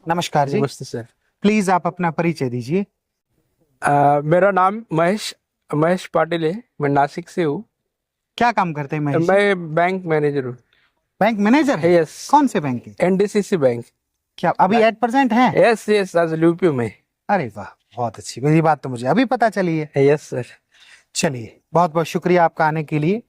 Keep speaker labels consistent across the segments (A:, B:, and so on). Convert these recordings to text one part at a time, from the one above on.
A: नमस्कार जी।
B: नमस्ते sir.
A: Please आप अपना परिचय दीजिए।
B: मेरा नाम महेश पाटिल है। मैं नासिक से हूँ।
A: क्या काम करते हैं महेश जी?
B: मैं बैंक मैनेजर हूँ।
A: बैंक मैनेजर है?
B: यस।
A: कौन से बैंक के?
B: NDCC bank.
A: क्या अभी एट प्रेजेंट है?
B: यस यस, आज यूपी में।
A: अरे वाह, बहुत अच्छी, ये बात तो मुझे अभी पता चली है।
B: Yes sir.
A: चलिए, बहुत बहुत शुक्रिया आपका आने के लिए।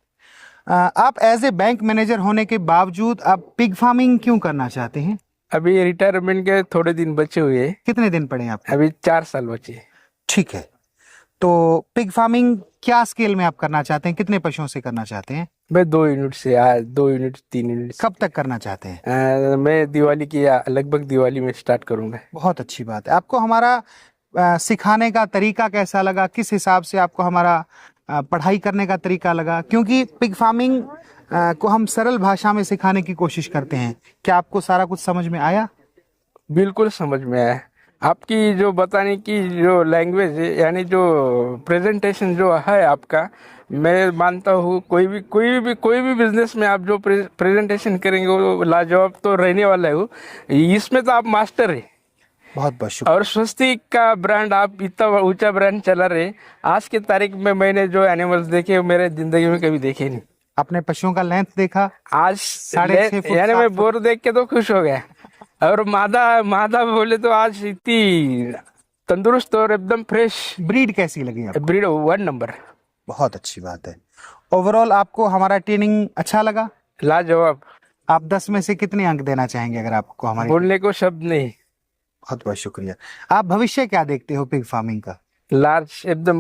A: आप एज ए बैंक मैनेजर होने के बावजूद आप पिग फार्मिंग क्यों करना चाहते हैं?
B: अभी रिटायरमेंट के थोड़े दिन बचे हुए हैं।
A: कितने दिन पड़े हैं आपको?
B: अभी 4 साल बचे हैं।
A: ठीक है, तो पिग फार्मिंग क्या स्केल में आप करना चाहते हैं? कितने पशुओं से करना चाहते हैं?
B: मैं 2 यूनिट से 2 यूनिट 3 यूनिट।
A: कब तक करना चाहते हैं?
B: मैं दिवाली की लगभग दिवाली में स्टार्ट करूंगा।
A: बहुत अच्छी बात है। आपको हमारा सिखाने का तरीका कैसा लगा? किस हिसाब से आपको हमारा पढ़ाई करने का तरीका लगा? क्योंकि पिग फार्मिंग को हम सरल भाषा में सिखाने की कोशिश करते हैं। क्या आपको सारा कुछ समझ में आया?
B: बिल्कुल समझ में आया। आपकी जो बताने की जो लैंग्वेज है, यानी जो प्रेजेंटेशन जो है आपका, मैं मानता हूँ कोई भी बिजनेस में आप जो प्रेजेंटेशन करेंगे वो लाजवाब तो रहने वाला है। इसमें तो आप मास्टर है।
A: बहुत बहुत शुक्रिया।
B: और स्वस्तिक का ब्रांड आप इतना ऊंचा ब्रांड चला रहे। आज की तारीख में मैंने जो एनिमल्स देखे मेरे जिंदगी में कभी देखे नहीं।
A: आपने पशुओं का लेंथ देखा?
B: आज
A: 6.5 फुट,
B: यानी
A: 7
B: मैं
A: फुट।
B: बोर देख के तो खुश हो गया। और मादा बोले तो आज इतनी तंदुरुस्त और एकदम फ्रेश।
A: ब्रीड कैसी लगी आपको?
B: Breed 1 number.
A: बहुत अच्छी बात है। ओवरऑल आपको हमारा ट्रेनिंग अच्छा लगा?
B: लाजवाब।
A: आप 10 में से कितने अंक देना चाहेंगे अगर आपको हमारी?
B: बोलने को शब्द नहीं।
A: बहुत बहुत शुक्रिया। आप भविष्य क्या देखते हो पिग फार्मिंग का?
B: लार्ज, एकदम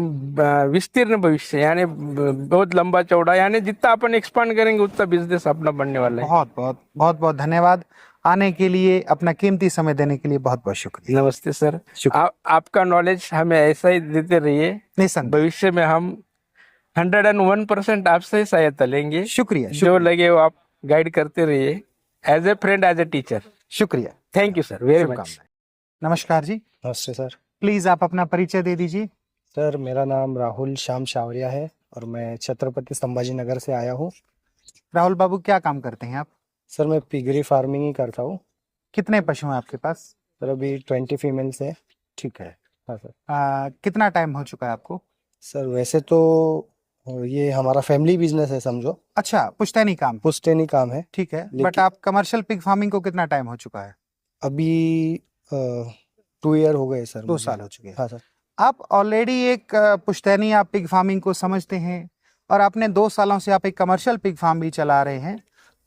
B: विस्तीर्ण भविष्य, यानी बहुत लंबा चौड़ा, यानी जितना अपन एक्सपांड करेंगे उतना बिजनेस अपना बढ़ने वाला है।
A: बहुत बहुत धन्यवाद। आने के लिए, अपना कीमती समय देने के लिए बहुत बहुत शुक्रिया।
B: नमस्ते सर।
A: शुक्रिया।
B: आपका नॉलेज हमें ऐसा ही देते रहिए।
A: निसंदेह।
B: भविष्य में हम 101% आपसे ही सहायता लेंगे।
A: शुक्रिया,
B: जो
A: शुक्रिया।
B: लगे वो आप गाइड करते रहिए, as a friend, as a teacher.
A: शुक्रिया।
B: Thank you sir, very much.
A: शुभकामनाएं। नमस्कार जी।
C: नमस्ते सर।
A: प्लीज आप अपना परिचय दे दीजिए।
C: सर, मेरा नाम राहुल श्याम शावरिया है और मैं छत्रपति संभाजी नगर से आया हूँ।
A: राहुल बाबू, क्या काम करते हैं आप?
C: सर, मैं पिगरी फार्मिंग ही करता हूँ।
A: कितने पशु हैं आपके पास?
C: सर, अभी 20 फीमेल्स है।
A: ठीक है।
C: हाँ सर।
A: कितना टाइम हो चुका है आपको?
C: सर, वैसे तो ये हमारा फैमिली बिजनेस है, समझो।
A: अच्छा, पुश्तैनी काम।
C: पुश्तैनी काम है।
A: ठीक है, बट
C: लेकिन-
A: आप कमर्शियल पिग फार्मिंग को कितना टाइम हो चुका है?
C: अभी 2 ईयर हो गए सर।
A: 2 साल हो चुके हैं।
C: हाँ सर।
A: आप ऑलरेडी एक पुश्तैनी आप पिग फार्मिंग को समझते हैं और आपने 2 सालों से आप एक कमर्शियल पिग फार्म भी चला रहे हैं।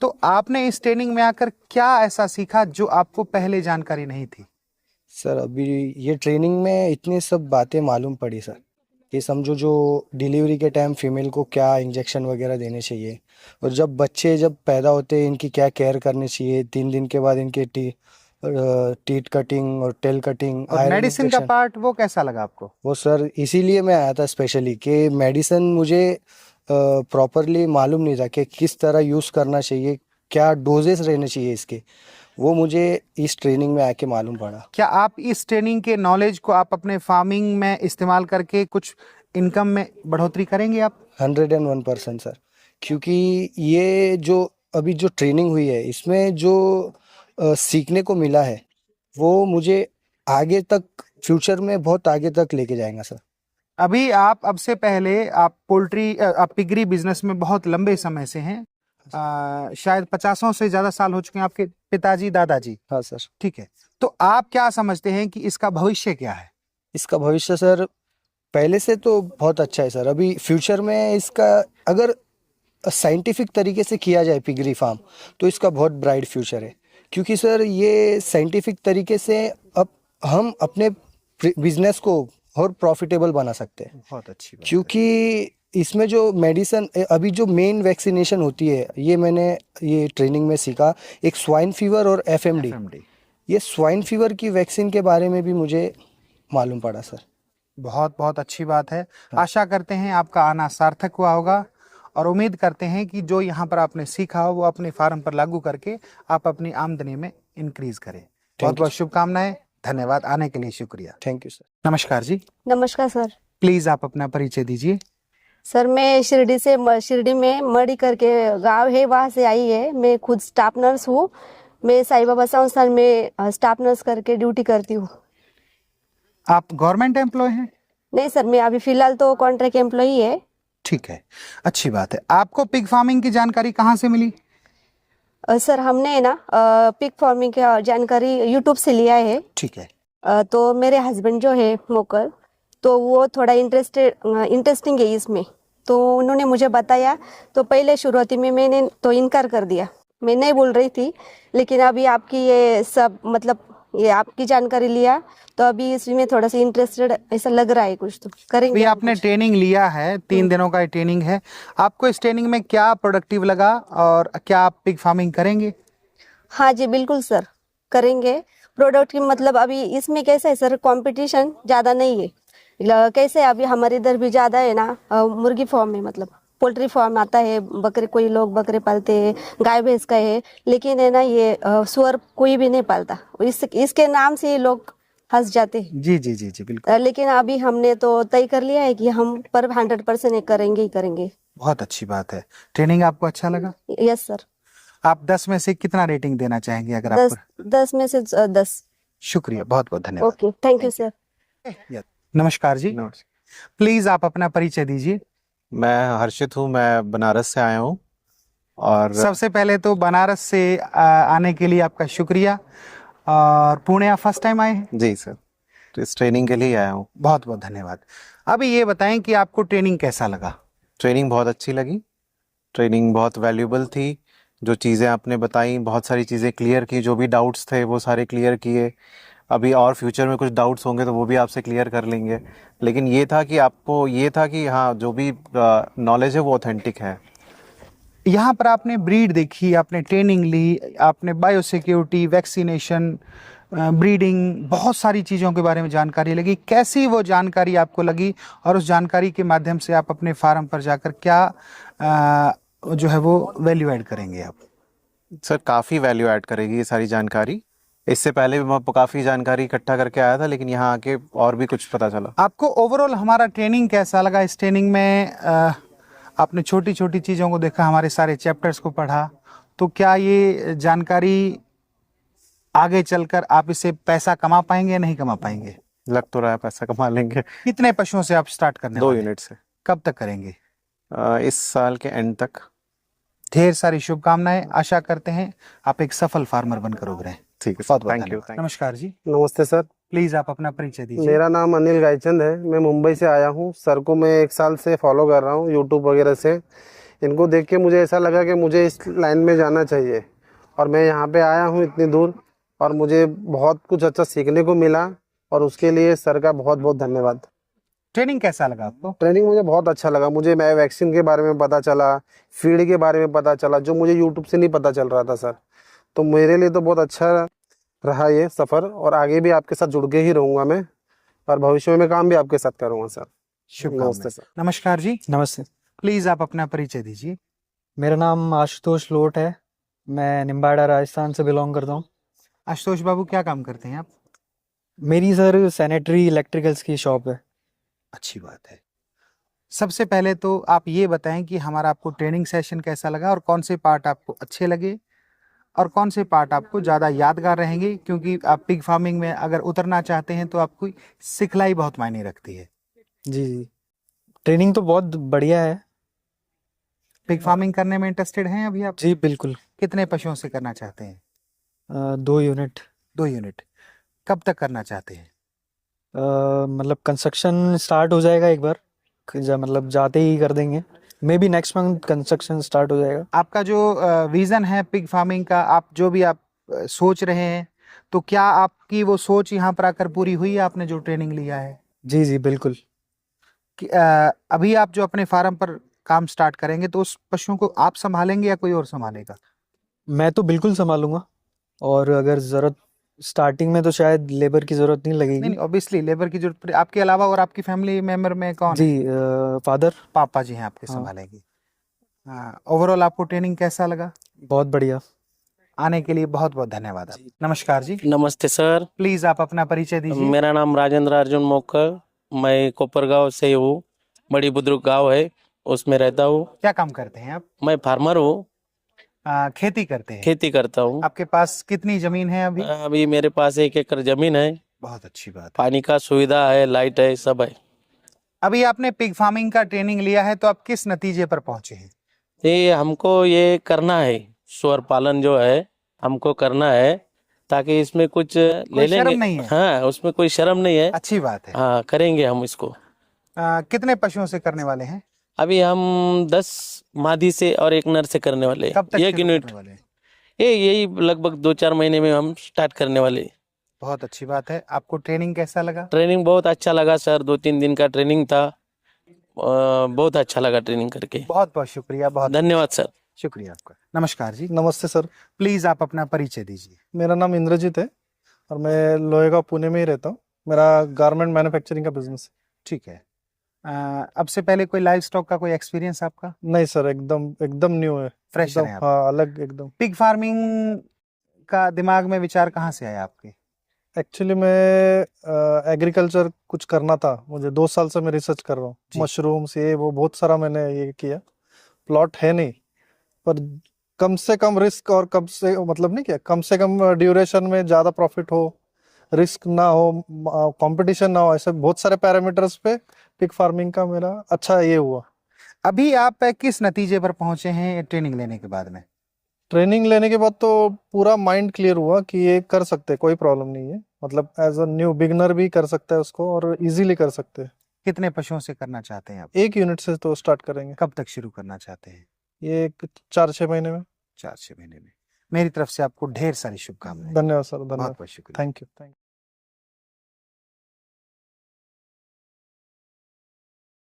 A: तो आपने इस ट्रेनिंग में आकर क्या ऐसा सीखा जो आपको पहले जानकारी नहीं थी?
C: सर, अभी ये ट्रेनिंग में इतनी सब बातें मालूम पड़ी सर। ये समझो, जो डिलीवरी के टाइम फीमेल को क्या इंजेक्शन वगैरह देने चाहिए, और जब बच्चे जब पैदा होते हैं इनकी क्या केयर करनी चाहिए, 3 दिन के बाद इनके टीथ कटिंग और टेल कटिंग
A: और मेडिसिन का पार्ट वो कैसा लगा आपको?
C: वो सर इसीलिए मैं आया था स्पेशली, कि मेडिसिन मुझे प्रॉपरली मालूम नहीं था कि किस तरह यूज़ करना चाहिए, क्या डोजेस रहने चाहिए इसके। वो मुझे इस ट्रेनिंग में आके मालूम पड़ा।
A: क्या आप इस ट्रेनिंग के नॉलेज को आप अपने फार्मिंग में इस्तेमाल करके कुछ इनकम में बढ़ोतरी करेंगे आप?
C: 101% सर, क्योंकि ये जो अभी जो ट्रेनिंग हुई है इसमें जो सीखने को मिला है वो मुझे आगे तक, फ्यूचर में बहुत आगे तक लेके जाएगा सर।
A: अभी आप, अब से पहले आप आप पिगरी बिजनेस में बहुत लंबे समय से हैं। शायद 50 से ज्यादा साल हो चुके हैं आपके पिताजी दादाजी।
C: हाँ सर।
A: ठीक है, तो आप क्या समझते हैं कि इसका भविष्य क्या है?
C: इसका भविष्य सर पहले से तो बहुत अच्छा है सर। अभी फ्यूचर में इसका अगर साइंटिफिक तरीके से किया जाए पिगरी फार्म, तो इसका बहुत ब्राइट फ्यूचर है। क्योंकि सर ये साइंटिफिक तरीके से अब हम अपने बिजनेस को और प्रॉफिटेबल बना सकते हैं।
A: बहुत अच्छी बात है।
C: क्योंकि इसमें जो मेडिसिन, अभी जो मेन वैक्सीनेशन होती है, ये मैंने ये ट्रेनिंग में सीखा, एक स्वाइन फीवर और एफएमडी। ये स्वाइन फीवर की वैक्सीन के बारे में भी मुझे मालूम पड़ा सर।
A: बहुत बहुत अच्छी बात है। आशा करते हैं आपका आना सार्थक हुआ होगा और उम्मीद करते हैं कि जो यहाँ पर आपने सीखा हो वो अपने फार्म पर लागू करके आप अपनी आमदनी में इंक्रीज करें। बहुत बहुत शुभकामनाएं। धन्यवाद, आने के लिए शुक्रिया।
C: Thank you sir.
A: नमस्कार जी।
D: नमस्कार सर।
A: प्लीज आप अपना परिचय दीजिए।
D: सर मैं शिरडी में मड़ी करके गांव है, वहाँ से आई है। मैं खुद स्टाफ नर्स हूँ। मैं साईं बाबा संस्थान में स्टाफ नर्स करके ड्यूटी करती हूँ।
A: आप गवर्नमेंट एम्प्लॉय हैं?
D: नहीं सर, मैं अभी फिलहाल तो कॉन्ट्रैक्ट एम्प्लॉई है।
A: ठीक है, अच्छी बात है। आपको पिग फार्मिंग की जानकारी कहाँ से मिली?
D: सर हमने ना पिग फार्मिंग की जानकारी यूट्यूब से लिया है।
A: ठीक है।
D: तो मेरे हस्बैंड जो है मोकल, तो वो थोड़ा इंटरेस्टिंग है इसमें, तो उन्होंने मुझे बताया। तो पहले शुरुआती में मैंने तो इनकार कर दिया, मैं नहीं बोल रही थी। लेकिन अभी आपकी ये सब मतलब ये आपकी जानकारी लिया, तो अभी इसमें थोड़ा सा इंटरेस्टेड ऐसा लग रहा है। कुछ तो करेंगे।
A: अभी आपने ट्रेनिंग लिया है, 3 दिनों का ट्रेनिंग है। आपको इस ट्रेनिंग में क्या प्रोडक्टिव लगा और क्या आप पिग फार्मिंग करेंगे?
D: हाँ जी बिल्कुल सर, करेंगे। प्रोडक्ट की मतलब अभी इसमें कैसा है सर, कंपटीशन ज़्यादा नहीं है। कैसे है, अभी हमारे इधर भी ज़्यादा है ना मुर्गी फार्म में, मतलब पोल्ट्री फार्म आता है, बकरे, कोई लोग बकरे पालते हैं, गाय भैंस का है। लेकिन है ना ये सुअर कोई भी नहीं पालता। इसके नाम से ये लोग हंस जाते हैं।
A: जी जी जी जी बिल्कुल।
D: लेकिन अभी हमने तो तय कर लिया है कि हम पर 100% करेंगे ही करेंगे।
A: बहुत अच्छी बात है। ट्रेनिंग आपको अच्छा लगा?
D: Yes sir.
A: आप 10 में से कितना रेटिंग देना चाहेंगे अगर
D: 10 में से 10।
A: शुक्रिया, बहुत बहुत धन्यवाद।
D: Okay, thank you sir.
A: नमस्कार जी, प्लीज आप अपना परिचय दीजिए।
E: मैं हर्षित हूँ, मैं बनारस से आया हूँ। और
A: सबसे पहले तो बनारस से आने के लिए आपका शुक्रिया। और पुणे आप फर्स्ट टाइम आए हैं?
E: जी सर, तो इस ट्रेनिंग के लिए आया हूँ।
A: बहुत बहुत धन्यवाद। अभी ये बताएं कि आपको ट्रेनिंग कैसा लगा?
E: ट्रेनिंग बहुत अच्छी लगी, ट्रेनिंग बहुत वैल्यूएबल थी। जो चीज़ें आपने बताई, बहुत सारी चीज़ें क्लियर की, जो भी डाउट्स थे वो सारे क्लियर किए। अभी और फ्यूचर में कुछ डाउट्स होंगे तो वो भी आपसे क्लियर कर लेंगे। लेकिन ये था कि आपको ये था कि हाँ, जो भी नॉलेज है वो ऑथेंटिक है।
A: यहाँ पर आपने ब्रीड देखी, आपने ट्रेनिंग ली, आपने बायोसिक्योरिटी, वैक्सीनेशन, ब्रीडिंग, बहुत सारी चीज़ों के बारे में जानकारी लगी। कैसी वो जानकारी आपको लगी और उस जानकारी के माध्यम से आप अपने फार्म पर जाकर क्या जो है वो वैल्यू ऐड करेंगे आप?
E: सर काफ़ी वैल्यू ऐड करेगी ये सारी जानकारी। इससे पहले भी मैं काफ़ी जानकारी इकट्ठा करके आया था, लेकिन यहाँ आके और भी कुछ पता चला।
A: आपको ओवरऑल हमारा ट्रेनिंग कैसा लगा? इस ट्रेनिंग में आपने छोटी छोटी चीज़ों को देखा, हमारे सारे चैप्टर्स को पढ़ा, तो क्या ये जानकारी आगे चलकर आप इससे पैसा कमा पाएंगे या नहीं कमा पाएंगे?
E: लग तो रहा है पैसा कमा लेंगे।
A: कितने पशुओं से आप स्टार्ट करने
E: 2
A: वाले हैं?
E: यूनिट से।
A: कब तक करेंगे?
E: इस साल के एंड तक।
A: ढेर सारी शुभकामनाएं। आशा करते हैं आप एक सफल फार्मर बनकर उभरें।
E: ठीक है,
A: बहुत बहुत
E: थैंक यू।
A: धन्यवाद। नमस्कार जी,
F: नमस्ते सर,
A: प्लीज आप अपना परिचय दीजिए।
F: मेरा नाम अनिल गायचंद है। मैं मुंबई से आया हूँ। सर को मैं 1 साल से फॉलो कर रहा हूँ यूट्यूब वगैरह से। इनको देख के मुझे ऐसा लगा कि मुझे इस लाइन में जाना चाहिए, और मैं यहाँ पे आया हूँ इतनी दूर, और मुझे बहुत कुछ अच्छा सीखने को मिला, और उसके लिए सर का बहुत बहुत धन्यवाद।
A: ट्रेनिंग कैसा लगा आपको?
F: ट्रेनिंग मुझे बहुत अच्छा लगा। मुझे मैं वैक्सीन के बारे में पता चला, फीड के बारे में पता चला, जो मुझे यूट्यूब से नहीं पता चल रहा था सर। तो मेरे लिए तो बहुत अच्छा रहा ये सफ़र, और आगे भी आपके साथ जुड़ के ही रहूँगा मैं, और भविष्य में मैं काम भी आपके साथ करूँगा सर। नमस्ते सर।
A: नमस्कार जी,
G: नमस्ते,
A: प्लीज आप अपना परिचय दीजिए।
G: मेरा नाम आशुतोष लोट है। मैं निम्बाड़ा राजस्थान से बिलोंग करता हूँ।
A: आशुतोष बाबू, क्या काम करते हैं आप?
G: मेरी सर सैनिटरी इलेक्ट्रिकल्स की शॉप है।
A: अच्छी बात है। सबसे पहले तो आप ये बताएं कि हमारा आपको ट्रेनिंग सेशन कैसा लगा और कौन से पार्ट आपको अच्छे लगे और कौन से पार्ट आपको ज़्यादा यादगार रहेंगे, क्योंकि आप पिग फार्मिंग में अगर उतरना चाहते हैं तो आपको सिखलाई बहुत मायने रखती है।
G: जी जी, ट्रेनिंग तो बहुत बढ़िया है।
A: पिग फार्मिंग करने में इंटरेस्टेड हैं अभी आप?
G: जी बिल्कुल।
A: कितने पशुओं से करना चाहते हैं?
G: 2 यूनिट।
A: 2 यूनिट। कब तक करना चाहते हैं?
G: मतलब कंस्ट्रक्शन स्टार्ट हो जाएगा एक बार, मतलब जाते ही कर देंगे। May be next month construction start हो जाएगा।
A: आपका जो विज़न है पिग फार्मिंग का, आप जो भी आप सोच रहे हैं, तो क्या आपकी वो सोच यहाँ पर आकर पूरी हुई है आपने जो ट्रेनिंग लिया है?
G: जी जी बिल्कुल।
A: अभी आप जो अपने फार्म पर काम स्टार्ट करेंगे तो उस पशुओं को आप संभालेंगे या कोई और संभालेगा?
G: मैं तो बिल्कुल संभालूंगा, और अगर ज़रूरत स्टार्टिंग में तो शायद लेबर की ज़रूरत नहीं लगेगी।
A: नहीं, ऑब्वियसली लेबर की जरूरत पड़े। आपके अलावा और आपकी फैमिली मेंबर में कौन है?
G: जी फादर।
A: पापा जी हैं आपके,
G: हाँ।
A: संभालेंगे। हाँ, ओवरऑल आपको ट्रेनिंग कैसा लगा?
G: बहुत बढ़िया।
A: आने के लिए बहुत बहुत धन्यवाद आप। नमस्कार जी,
H: नमस्ते सर,
A: प्लीज आप अपना परिचय दीजिए।
H: मेरा नाम राजेंद्र अर्जुन मोकर, मैं कोपरगांव से हूँ। बड़ी बुद्रुक गांव है। उसमें रहता हूँ।
A: क्या काम करते हैं आप?
H: मैं फार्मर हूँ,
A: खेती करते हैं।
H: खेती करता हूँ।
A: आपके पास कितनी जमीन है अभी?
H: अभी मेरे पास 1 एकड़ जमीन है,
A: बहुत अच्छी बात है।
H: पानी का सुविधा है, लाइट है, सब है।
A: अभी आपने पिग फार्मिंग का ट्रेनिंग लिया है तो आप किस नतीजे पर पहुंचे हैं?
H: ये हमको ये करना है, सूअर पालन जो है हमको करना है, ताकि इसमें कुछ ले
A: कोई
H: लेंगे।
A: शर्म नहीं है?
H: हाँ, उसमें कोई शर्म नहीं है।
A: अच्छी बात है।
H: हाँ, करेंगे हम इसको।
A: कितने पशुओं से करने वाले हैं?
H: अभी हम 10 मादी से और 1 नर से करने वाले हैं।
A: कब तक
H: 1
A: शुरू
H: यूनिट
A: करने वाले हैं?
H: यही लगभग 2-4 महीने में हम स्टार्ट करने वाले हैं।
A: बहुत अच्छी बात है। आपको ट्रेनिंग कैसा लगा?
H: ट्रेनिंग बहुत अच्छा लगा सर, 2-3 दिन का ट्रेनिंग था। बहुत अच्छा लगा ट्रेनिंग करके।
A: बहुत बहुत शुक्रिया। बहुत
H: धन्यवाद सर।
A: शुक्रिया आपका। नमस्कार जी।
G: नमस्ते सर,
A: प्लीज आप अपना परिचय दीजिए।
G: मेरा नाम इंद्रजीत है और मैं लोहेगांव पुणे में ही रहता हूँ। मेरा गारमेंट मैन्युफैक्चरिंग का बिजनेस है।
A: ठीक है। अब से पहले कोई लाइव स्टॉक का कोई एक्सपीरियंस आपका?
G: नहीं सर, एकदम न्यू है,
A: फ्रेशर
G: एकदम
A: है आप?
G: हाँ, अलग एकदम।
A: पिग फार्मिंग का दिमाग में विचार कहाँ से आया आपके?
G: एक्चुअली मैं एग्रीकल्चर कुछ करना था, मुझे 2 साल से मैं रिसर्च कर रहा हूँ।
A: जी।
G: मशरूम्स ये वो बहुत सारा मैंने ये किया। प्लॉट है नहीं, पर कम से कम रिस्क और कम से मतलब नहीं क्या, कम से कम ड्यूरेशन में ज़्यादा प्रॉफिट हो, रिस्क ना हो, कंपटीशन ना हो, ऐसे बहुत सारे पैरामीटर्स पे पिग फार्मिंग का मेरा अच्छा ये हुआ।
A: अभी आप किस नतीजे पर पहुंचे हैं ट्रेनिंग लेने के बाद में?
G: ट्रेनिंग लेने के बाद तो पूरा माइंड क्लियर हुआ कि ये कर सकते हैं, कोई प्रॉब्लम नहीं है। मतलब एज अ न्यू बिगनर भी कर सकता है उसको और इजीली कर सकते हैं।
A: कितने पशुओं से करना चाहते हैं आप?
G: 1 यूनिट से तो स्टार्ट करेंगे।
A: कब तक शुरू करना चाहते हैं?
G: ये 4-6 महीने में।
A: 4-6 महीने में। मेरी तरफ से आपको ढेर सारी शुभकामनाएं।
G: धन्यवाद सर,
A: बहुत
G: धन्यवाद।
A: बहुत शुक्रिया।
G: Thank you.